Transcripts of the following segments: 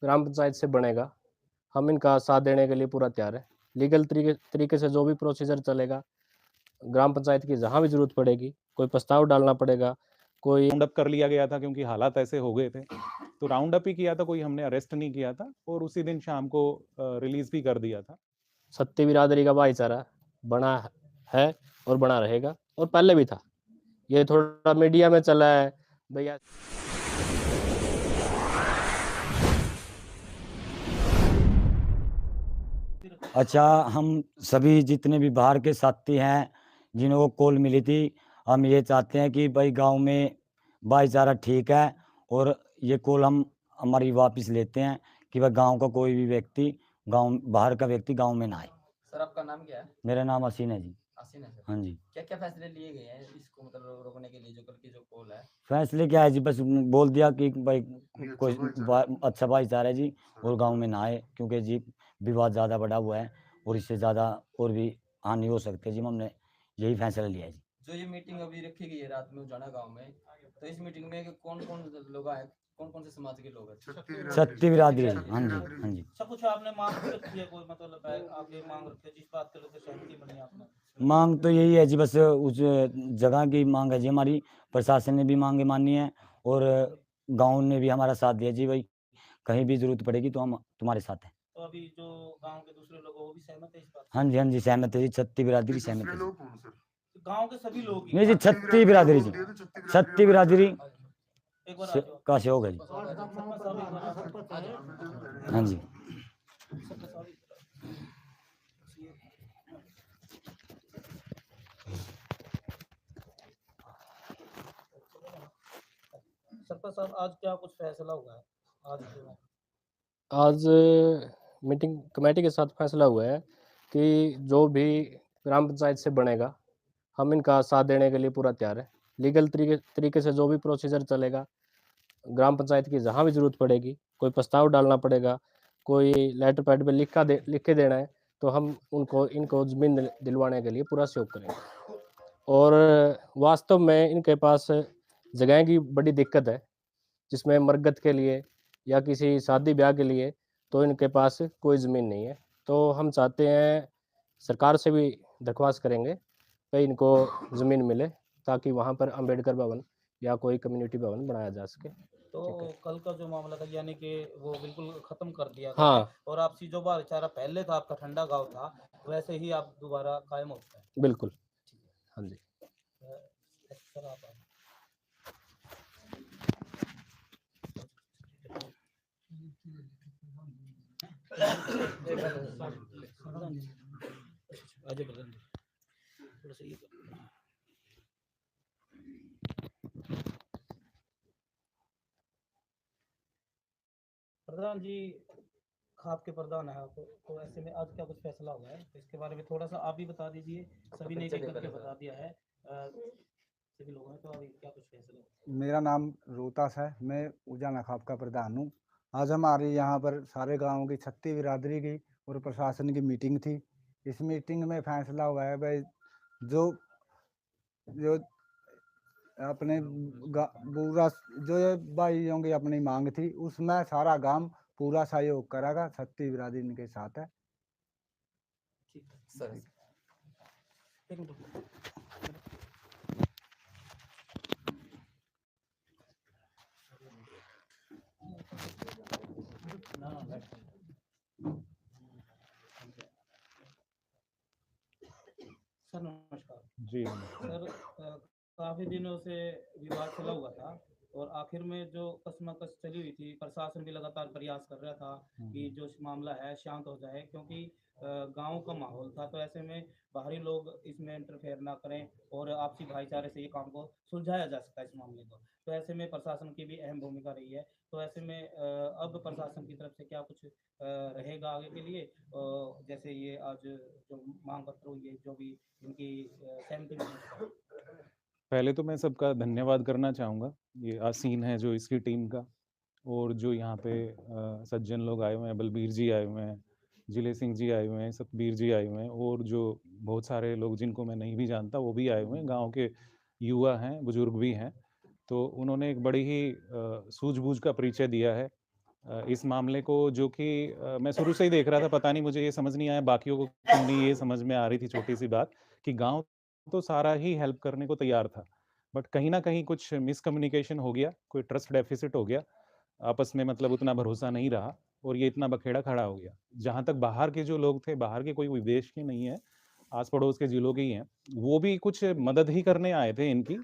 ग्राम पंचायत से बनेगा, हम इनका साथ देने के लिए पूरा तैयार हैं। लीगल तरीके से जो भी प्रोसीजर चलेगा, ग्राम पंचायत की जहाँ भी ज़रूरत पड़ेगी, कोई प्रस्ताव डालना पड़ेगा, कोई राउंड अप कर लिया गया था क्योंकि हालात ऐसे हो गए थे, तो राउंड अप ही किया था, कोई हमने अरेस्ट नहीं किया था और उसी दिन शाम को रिलीज भी कर दिया था। सत्ती बिरादरी का भाईचारा बना है और बना रहेगा, और पहले भी था। ये थोड़ा मीडिया में चला है भैया। अच्छा, हम सभी जितने भी बाहर के साथी हैं जिन्हों को कॉल मिली थी, हम ये चाहते हैं कि भाई गांव में भाईचारा ठीक है, और ये कॉल हम हमारी वापस लेते हैं कि भाई गांव का कोई भी व्यक्ति, गांव बाहर का व्यक्ति गांव में ना आए। सर आपका नाम क्या है? मेरा नाम हसीन है जी। आसीन है सर। हाँ जी। क्या-क्या फैसले लिए गए हैं इसको मतलब रोकने के लिए जो कल की जो कॉल है? फैसले क्या है जी, बस बोल दिया कि भाई कोई अच्छा भाईचारा है जी, और गांव में ना आए, क्योंकि जी विवाद ज़्यादा बढ़ा हुआ है और इससे ज़्यादा और भी हानि हो सकती है जी। हमने यही फैसला लिया है जी। जो ये मीटिंग अभी रखी गई है रात में उजाना गाँव में, तो इस मीटिंग में कौन-कौन लोग आए? कौन-कौन से समाज के लोग हैं? छत्ती बिरादरी है जी। हाँ जी, हाँ जी। सब कुछ आपने मांग भी रखी है, कोई मतलब है आपकी मांग रखी है जिस बात के लेकर सहमति बनी आपने? मांग तो यही है जी, बस उस जगह की मांग है जी हमारी। प्रशासन ने भी मांगे मानी है और गांव ने भी हमारा साथ दिया जी। भाई कहीं भी जरूरत पड़ेगी तो हम तुम्हारे साथ हैं। तो अभी जो गांव के दूसरे लोग हैं वो भी सहमत है इस बात से? हाँ जी, हाँ जी, सहमत है जी। छत्ती बिरादरी सहमत है जी। तो गांव के सभी लोग ही? नहीं जी, छत्ती बिरादरी जी। छत्ती बिरादरी एक बार आ जाओ। का सहयोग है जी। हाँ जी। सरपंच साहब, आज क्या कुछ फैसला हुआ है आज जो? आज मीटिंग कमेटी के साथ फैसला हुआ है कि जो भी ग्राम पंचायत से बनेगा, हम इनका साथ देने के लिए पूरा तैयार हैं। लीगल तरीके से जो भी प्रोसीजर चलेगा, ग्राम पंचायत की जहाँ भी ज़रूरत पड़ेगी, कोई प्रस्ताव डालना पड़ेगा, कोई लेटर पैड पे लिख के देना है, तो हम इनको ज़मीन दिलवाने के लिए पूरा सहयोग करेंगे। और वास्तव में इनके पास जगह की बड़ी दिक्कत है, जिसमें मरगत के लिए या किसी शादी-ब्याह के लिए तो इनके पास कोई ज़मीन नहीं है। तो हम चाहते हैं, सरकार से भी दरख्वास्त करेंगे कि इनको ज़मीन मिले, ताकि वहाँ पर अम्बेडकर भवन या कोई कम्युनिटी भवन बनाया जा सके। तो कल का जो मामला था यानी कि वो बिल्कुल खत्म कर दिया गया हाँ। है, और आपसी जो भाईचारा पहले था आपका ठंडा गाँव था, वैसे ही आप दोबारा कायम होता है? बिल्कुल। हाँ जी। सर आप आगे प्रधान जी, थोड़ा सा ये प्रधान जी, आपके प्रधान है आप, तो ऐसे में आज क्या कुछ फैसला हुआ है तो इसके बारे में थोड़ा सा आप भी बता दीजिए। सभी ने एक करके बता दिया है, सभी लोगों ने, तो अभी क्या कुछ फैसला हुआ? मेरा नाम रोहतास है, मैं उजाना खाप का प्रधान हूँ। आज हमारे यहाँ पर सारे गाँव की छत्ती बिरादरी की और प्रशासन की मीटिंग थी। इस मीटिंग में फैसला हुआ है भाई जो जो अपने पूरा जो ये भाइयों की अपनी मांग थी उसमें सारा गांव पूरा सहयोग करेगा। छत्ती बिरादरी के साथ है। ठीक है सर। एक मिनट। सर नमस्कार। जी सर, काफी दिनों से विवाद चला हुआ था और आखिर में जो कशमकश चली हुई थी, प्रशासन भी लगातार प्रयास कर रहा था कि जो मामला है शांत हो जाए, क्योंकि गांव का माहौल था। तो ऐसे में बाहरी लोग इसमें इंटरफेयर ना करें और आपसी भाईचारे से ये काम को सुलझाया जा सकता है इस मामले को। तो ऐसे में प्रशासन की भी अहम भूमिका रही है। तो ऐसे में अब प्रशासन की तरफ से क्या कुछ रहेगा आगे के लिए, जैसे ये आज जो मांग पत्र हुई है, जो भी इनकी सहमति मिली? पहले तो मैं सबका धन्यवाद करना चाहूँगा, ये आसीन है जो इसकी टीम का, और जो यहाँ पे सज्जन लोग आए हुए हैं, बलबीर जी आए हुए हैं, जिले सिंह जी आए हुए हैं, सतबीर जी आए हुए हैं, और जो बहुत सारे लोग जिनको मैं नहीं भी जानता वो भी आए हुए हैं। गांव के युवा हैं, बुजुर्ग भी हैं। तो उन्होंने एक बड़ी ही सूझबूझ का परिचय दिया है इस मामले को, जो कि मैं शुरू से ही देख रहा था, पता नहीं मुझे ये समझ नहीं आया बाकियों को क्यों नहीं ये समझ में आ रही थी, छोटी सी बात कि गांव तो सारा ही हेल्प करने को तैयार था, बट कहीं ना कहीं कुछ मिसकम्युनिकेशन हो गया, कोई ट्रस्ट डेफिसिट हो गया आपस में, मतलब उतना भरोसा नहीं रहा और ये इतना बखेड़ा खड़ा हो गया। जहाँ तक बाहर के जो लोग थे, बाहर के कोई विदेश के नहीं है, आस पड़ोस के जिलों के ही हैं, वो भी कुछ मदद ही करने आए थे इनकी।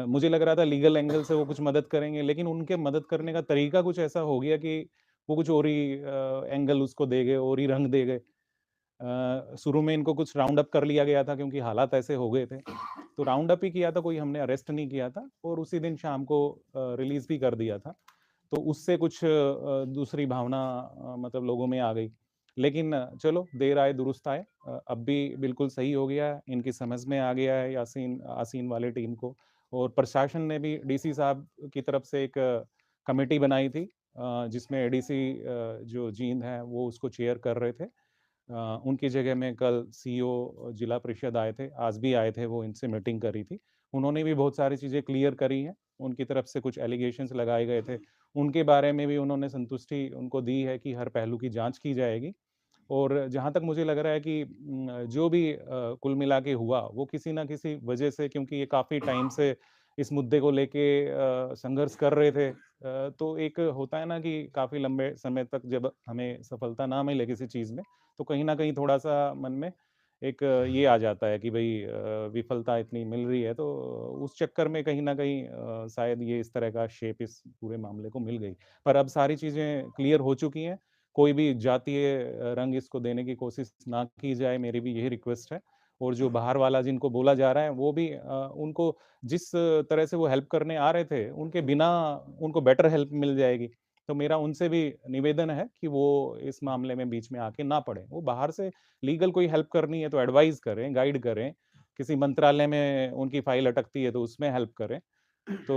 मुझे लग रहा था लीगल एंगल से वो कुछ मदद करेंगे, लेकिन उनके मदद करने का तरीका कुछ ऐसा हो गया कि वो कुछ और ही एंगल उसको दे गए और ही रंग दे गए। शुरू में इनको कुछ राउंड अप कर लिया गया था क्योंकि हालात ऐसे हो गए थे, तो राउंड अप ही किया था, कोई हमने अरेस्ट नहीं किया था और उसी दिन शाम को रिलीज भी कर दिया था। तो उससे कुछ दूसरी भावना मतलब लोगों में आ गई, लेकिन चलो देर आए दुरुस्त आए, अब भी बिल्कुल सही हो गया है, इनकी समझ में आ गया है यासीन आसीन वाले टीम को। और प्रशासन ने भी डीसी साहब की तरफ से एक कमेटी बनाई थी, जिसमें एडीसी जो जींद हैं वो उसको चेयर कर रहे थे। उनकी जगह में कल सीईओ जिला परिषद आए थे, आज भी आए थे, वो इनसे मीटिंग करी थी, उन्होंने भी बहुत सारी चीज़ें क्लियर करी हैं। उनकी तरफ से कुछ एलिगेशंस लगाए गए थे, उनके बारे में भी उन्होंने संतुष्टि उनको दी है कि हर पहलू की जांच की जाएगी। और जहाँ तक मुझे लग रहा है कि जो भी कुल मिला के हुआ वो किसी ना किसी वजह से, क्योंकि ये काफ़ी टाइम से इस मुद्दे को लेके संघर्ष कर रहे थे, तो एक होता है ना कि काफ़ी लंबे समय तक जब हमें सफलता ना मिले किसी चीज़ में, तो कहीं ना कहीं थोड़ा सा मन में एक ये आ जाता है कि भाई विफलता इतनी मिल रही है, तो उस चक्कर में कहीं ना कहीं शायद ये इस तरह का शेप इस पूरे मामले को मिल गई। पर अब सारी चीज़ें क्लियर हो चुकी हैं, कोई भी जातीय रंग इसको देने की कोशिश ना की जाए, मेरी भी यही रिक्वेस्ट है। और जो बाहर वाला जिनको बोला जा रहा है वो भी उनको जिस तरह से वो हेल्प करने आ रहे थे, उनके बिना उनको बेटर हेल्प मिल जाएगी। तो मेरा उनसे भी निवेदन है कि वो इस मामले में बीच में आके ना पड़े, वो बाहर से लीगल कोई हेल्प करनी है तो एडवाइस करें, गाइड करें, किसी मंत्रालय में उनकी फाइल अटकती है तो उसमें हेल्प करें। तो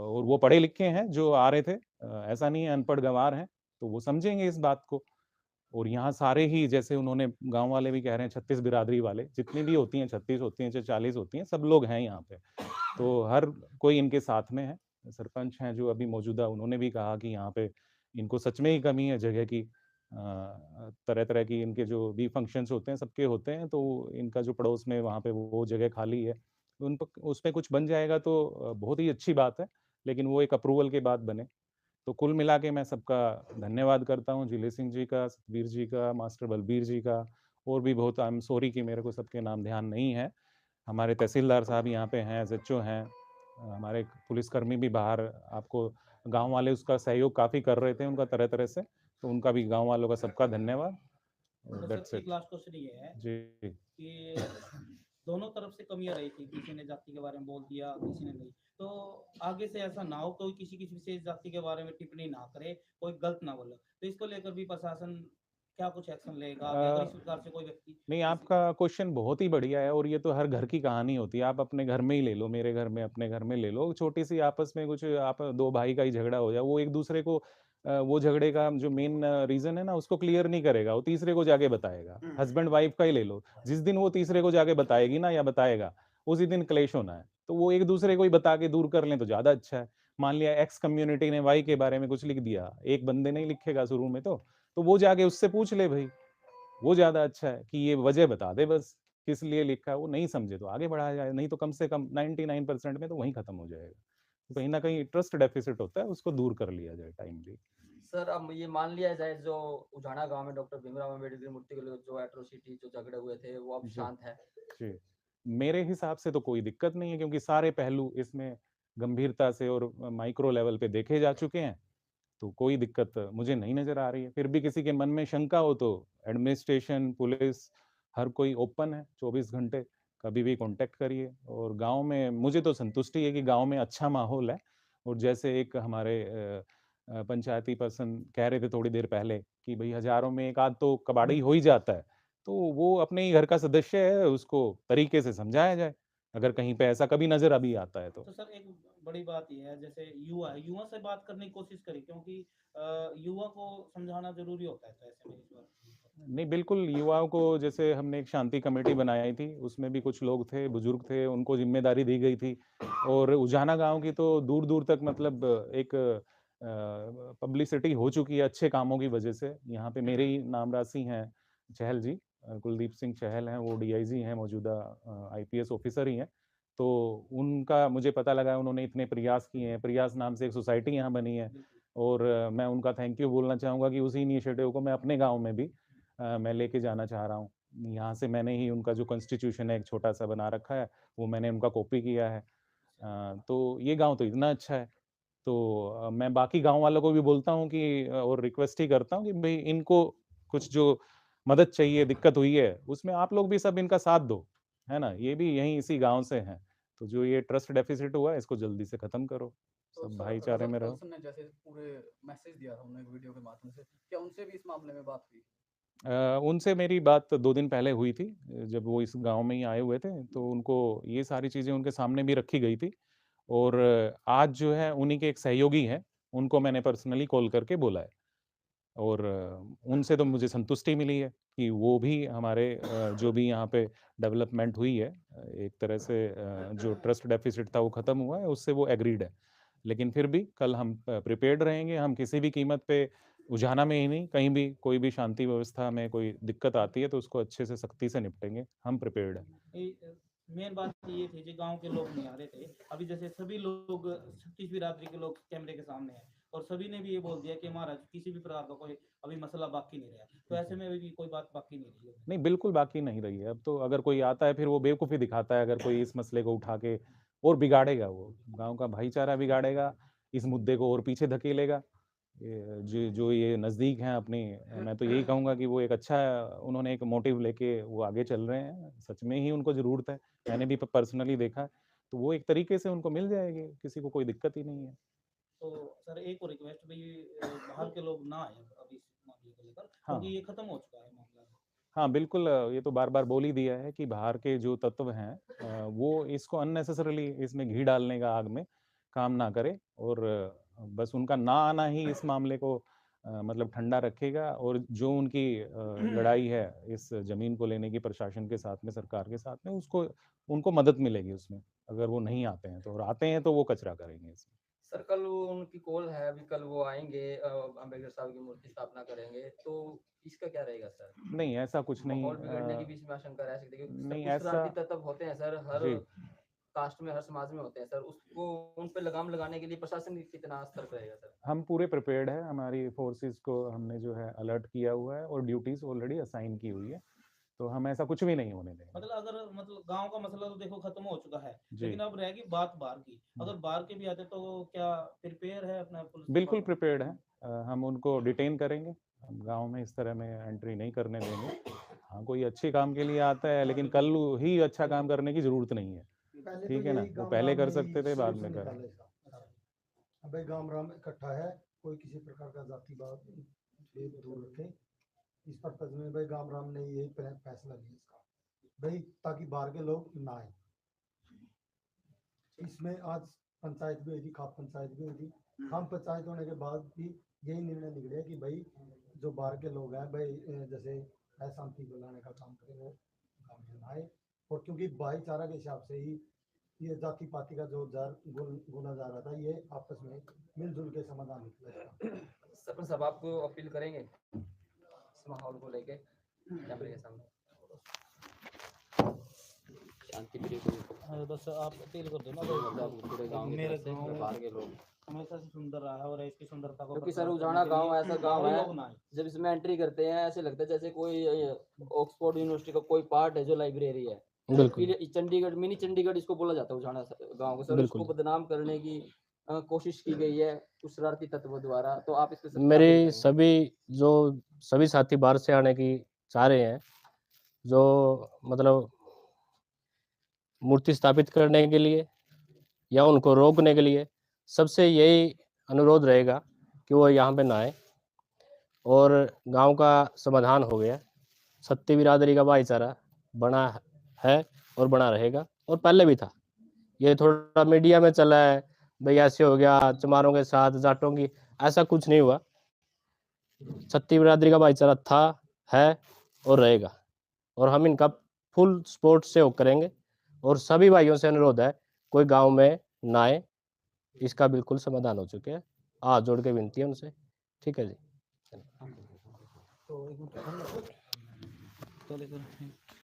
और वो पढ़े लिखे हैं जो आ रहे थे, ऐसा नहीं है अनपढ़ गंवार हैं, तो वो समझेंगे इस बात को। और यहाँ सारे ही, जैसे उन्होंने गांव वाले भी कह रहे हैं, 36 बिरादरी वाले जितनी भी होती हैं, 36 होती हैं चाहे 40 होती हैं, सब लोग हैं यहाँ पे, तो हर कोई इनके साथ में है। सरपंच हैं जो अभी मौजूदा, उन्होंने भी कहा कि यहाँ पे इनको सच में ही कमी है जगह की, तरह तरह की इनके जो भी फंक्शंस होते हैं सबके होते हैं, तो इनका जो पड़ोस में वहाँ पे वो जगह खाली है, तो उन पर उस पर कुछ बन जाएगा तो बहुत ही अच्छी बात है, लेकिन वो एक अप्रूवल के बाद बने। तो कुल मिला के मैं सबका धन्यवाद करता हूँ, जिले सिंह जी का, सतबीर जी का, मास्टर बलबीर जी का, और भी बहुत, आई एम सॉरी कि मेरे को सबके नाम ध्यान नहीं है। हमारे तहसीलदार साहब यहाँ पे हैं, एसएचओ हैं, हमारे पुलिसकर्मी भी बाहर, आपको गांव वाले उसका सहयोग काफ़ी कर रहे थे उनका तरह तरह से, तो उनका भी गांव वालों का सबका धन्यवाद। तो दैट्स सर एक इट लास्ट क्वेश्चन ये है जी। कि दोनों तरफ से कमियां रही थी, किसी ने जाति के बारे में बोल दिया, किसी ने नहीं, तो आगे से ऐसा ना हो, कोई किसी किसी विशेष जाति के बारे में टिप्पणी ना करे, कोई गलत ना बोले, तो इसको लेकर भी प्रशासन क्या कुछ एक्शन लेगा आगे अगर इस प्रकार से कोई व्यक्ति नहीं, आपका क्वेश्चन बहुत ही बढ़िया है, और ये तो हर घर की कहानी होती है, आप अपने घर में ही ले लो, मेरे घर में, अपने घर में ले लो, छोटी सी आपस में कुछ, आप दो भाई का ही झगड़ा हो जाए, वो एक दूसरे को वो झगड़े का जो मेन रीजन है ना उसको क्लियर नहीं करेगा, वो तीसरे को जाके बताएगा। हस्बैंड वाइफ का ही ले लो, जिस दिन वो तीसरे को जाके बताएगी ना या बताएगा, उसी दिन क्लेश होना है, तो वो एक दूसरे को ही बता के दूर कर लें तो ज्यादा अच्छा है। मान लिया एक्स कम्युनिटी ने वाई के बारे में कुछ लिख दिया, एक बंदे नहीं लिखेगा शुरू में, तो वो जाके उससे पूछ ले भाई, वो ज्यादा अच्छा है कि ये वजह बता दे बस, किस लिए लिखा है, वो नहीं समझे तो आगे बढ़ाया जाए, नहीं तो कम से कम 99% में तो वहीं खत्म हो जाएगा। तो कहीं ना कहीं ट्रस्ट डेफिसिट होता है, उसको दूर कर लिया जाए टाइमली। सर अब ये मान लिया जाए जो उजाना गांव में डॉक्टर भीमराव अम्बेडकर की मूर्ति के लिए जो एट्रोसिटी जो झगड़े हुए थे वो अब जी। शांत है। जी, मेरे हिसाब से तो कोई दिक्कत नहीं है, क्योंकि सारे पहलू इसमें गंभीरता से और माइक्रो लेवल पे देखे जा चुके हैं, तो कोई दिक्कत मुझे नहीं नजर आ रही है। फिर भी किसी के मन में शंका हो तो एडमिनिस्ट्रेशन, पुलिस, हर कोई ओपन है 24 घंटे, कभी भी कांटेक्ट करिए। और गांव में मुझे तो संतुष्टि है कि गांव में अच्छा माहौल है, और जैसे एक हमारे पंचायती पर्सन कह रहे थे थोड़ी देर पहले कि भाई हजारों में एक आध तो कबाड़ी हो ही जाता है, तो वो अपने ही घर का सदस्य है, उसको तरीके से समझाया जाए अगर कहीं पे ऐसा कभी नजर अभी आता है तो। तो सर एक बड़ी बात यह है, जैसे युवा से बात करने की कोशिश करी, क्योंकि युवा को समझाना जरूरी होता है, तो ऐसे में इस बार नहीं, बिल्कुल, युवाओं को, जैसे हमने एक शांति कमेटी बनाई थी, उसमें भी कुछ लोग थे, बुजुर्ग थे, उनको जिम्मेदारी दी गई थी, और उजाना गांव की तो दूर दूर तक मतलब एक पब्लिसिटी हो चुकी है अच्छे कामों की वजह से। यहाँ पे मेरे ही नाम राशि हैं चहल जी, कुलदीप सिंह चहल हैं, वो डीआईजी हैं, मौजूदा आईपीएस ऑफिसर ही हैं। तो उनका मुझे पता लगा, उन्होंने इतने प्रयास किए हैं, प्रयास नाम से एक सोसाइटी यहाँ बनी है, और मैं उनका थैंक यू बोलना चाहूँगा कि उसी इनिशिएटिव को मैं अपने गाँव में भी मैं लेके जाना चाह रहा हूँ। यहाँ से मैंने ही उनका जो कॉन्स्टिट्यूशन है एक छोटा सा बना रखा है, वो मैंने उनका कॉपी किया है। तो ये गाँव तो इतना अच्छा है। तो मैं बाकी गाँव वालों को भी बोलता हूँ कि और रिक्वेस्ट ही करता हूँ कि भई इनको कुछ जो मदद चाहिए, दिक्कत हुई है, उसमें आप लोग भी सब इनका साथ दो, है ना? ये भी यहीं इसी गाँव से हैं। तो जो ये ट्रस्ट डेफ़िसिट हुआ है, इसको जल्दी से खत्म करो। तो सब सर भाईचारे रजत में रहो। कल्सन ने जैसे पूरे मैसेज दिया था उन्होंने वीडियो के माध्यम से, क्या उनसे भी इस मामले में बात हुई? उनसे मेरी बात 2 दिन पहले हुई थी, जब वो इस गाँव में ही आए हुए थे, तो उनको ये सारी चीज़ें उनके सामने भी रखी गई थी। और आज जो है उन्हीं के एक सहयोगी हैं, उनको मैंने पर्सनली कॉल करके बोला है। और उनसे तो मुझे संतुष्टि मिली है कि वो भी हमारे जो भी यहाँ पे डेवलपमेंट हुई है, एक तरह से जो ट्रस्ट डेफ़िसिट था वो ख़त्म हुआ है, उससे वो एग्रीड है। लेकिन फिर भी कल हम प्रिपेयर्ड रहेंगे, हम किसी भी कीमत पे उजाना में ही नहीं, कहीं भी कोई भी शांति व्यवस्था में कोई दिक्कत आती है तो उसको अच्छे से सख्ती से निपटेंगे, हम प्रिपेयर्ड हैं। मेन बात ये थी जी, गांव के लोग नहीं आ रहे थे। अभी जैसे सभी लोग 36 बिरादरी के लोग कैमरे के सामने हैं और सभी ने भी ये बोल दिया कि महाराज किसी भी प्रकार का कोई अभी मसला बाकी नहीं रहा। तो ऐसे में अभी भी कोई बात बाकी नहीं रही है। नहीं, बिल्कुल बाकी नहीं रही है। अब तो अगर कोई आता है फिर वो बेवकूफ़ी दिखाता है, अगर कोई इस मसले को उठा के और बिगाड़ेगा, वो गाँव का भाईचारा बिगाड़ेगा, इस मुद्दे को और पीछे धकेलेगा। ये जो ये नज़दीक हैं अपनी, मैं तो यही कहूँगा कि वो एक अच्छा उन्होंने एक मोटिव लेके वो आगे चल रहे हैं। सच में ही उनको ज़रूरत है, मैंने भी प पर्सनली देखा है। तो वो एक तरीके से उनको मिल जाएगी, किसी को कोई दिक्कत ही नहीं है। तो सर एक और रिक्वेस्ट भाई, बाहर के लोग ना आए अभी इस मामले को लेकर, हाँ। क्योंकि ये खत्म हो चुका है मामला। हाँ, बिल्कुल, ये तो बार-बार बोल ही दिया है कि बाहर के जो तत्व हैं वो इसको अननेसेसरीली इसमें घी डालने का आग में काम ना करें, और बस उनका ना आना ही इस मामले को मतलब ठंडा रखेगा। और जो उनकी लड़ाई है इस ज़मीन को लेने की प्रशासन के साथ में, सरकार के साथ में, उसको उनको मदद मिलेगी उसमें, अगर वो नहीं आते हैं तो। और आते हैं तो वो कचरा करेंगे इसमें। सर कल वो उनकी कॉल है, अभी कल वो आएँगे, अम्बेडकर साहब की मूर्ति स्थापना करेंगे, तो इसका क्या रहेगा सर? नहीं, ऐसा कुछ नहीं माहौल बिगड़ने की भी इसमें आशंका रह सकती है, क्योंकि सर नहीं कुछ ऐसा शरारती तत्व होते हैं सर, हर जी। कास्ट में, हर समाज में होते हैं सर, उसको उन पे लगाम लगाने के लिए प्रशासन कितना सतर्क रहेगा सर? हम पूरे प्रिपेयर्ड हैं, हमारी फोर्सेस को हमने जो है अलर्ट किया हुआ है और ड्यूटीज़ ऑलरेडी असाइन की हुई है, तो हम ऐसा कुछ भी नहीं होने देंगे। मतलब अगर मतलब गांव का मसला तो देखो खत्म हो चुका है, जी। लेकिन अब रहेगी बात बाहर की। अगर बाहर के भी आते तो क्या प्रिपेयर है अपना पुलिस बिल्कुल विभाग? प्रिपेयर्ड हैं। हम उनको डिटेन करेंगे, हम गाँव में इस तरह में एंट्री नहीं करने देंगे। हाँ, कोई अच्छे काम के लिए आता है, लेकिन कल ही अच्छा काम करने की ज़रूरत नहीं है, ठीक है ना? वो पहले कर सकते थे, बाद में करें। भाई गांव राम इकट्ठा है, कोई किसी प्रकार का जातिवाद भेद दूर रखे। इस पर्पज में भाई गांव राम ने यही फैसला लिया इसका, भाई ताकि बाहर के लोग ना आए। इसमें आज पंचायत भी हुई थी, खाप पंचायत भी हुई थी। खाप पंचायत होने के बाद भी यही निर्णय निकले कि भाई जो बाहर के लोग हैं भाई जैसे अशांति फैलाने का काम करे वो काम में ना आए। और क्योंकि भाईचारा के हिसाब से ही ये जाति पाति का जो बोला जा रहा था, ये आपस में मिलजुल के समाधान निकला। सरपंच साहब आपको अपील करेंगे इस माहौल को लेके कैमरे के सामने? शांति प्रिय को बस आप अपील कर दो ना मतलब पूरे गांव मेरे के गाँव में बाहर के लोग, हमेशा से सुंदर रहा है और इसकी सुंदरता को क्योंकि सर प्रचार उजाना करने के गांव लिए ऐसा गांव बाहरी है, लोग ना आए। जब इसमें एंट्री करते हैं ऐसे लगता है जैसे कोई ऑक्सफोर्ड यूनिवर्सिटी का कोई पार्ट है जो लाइब्रेरी है। बिल्कुल। चंडीगढ़, मिनी चंडीगढ़ इसको बोला जाता है उजाना गांव को सर। इसको बिल्कुल। बदनाम करने की कोशिश की गई है कुछ शरारती तत्वों द्वारा, तो आप इस पे सख्त मेरे कार्रवाई करेंगे? सभी साथी बाहर से आने की चाह रहे हैं, जो मतलब मूर्ति स्थापित करने के लिए या उनको रोकने के लिए, सबसे यही अनुरोध रहेगा कि वो यहाँ पे ना आए और गांव का समाधान हो गया। सत्ती बिरादरी का भाईचारा बना है और बना रहेगा, और पहले भी था। ये थोड़ा मीडिया में चला है, भाई ऐसे हो गया चमारों के साथ जाटों की, ऐसा कुछ नहीं हुआ। सत्ती बिरादरी का भाईचारा था, है और रहेगा, और हम इनका फुल सपोर्ट से करेंगे। और सभी भाइयों से अनुरोध है, कोई गांव में ना आए, इसका बिल्कुल समाधान हो चुके हैं। हाथ जोड़ के विनती है उनसे। ठीक है जी। तो एक मिनट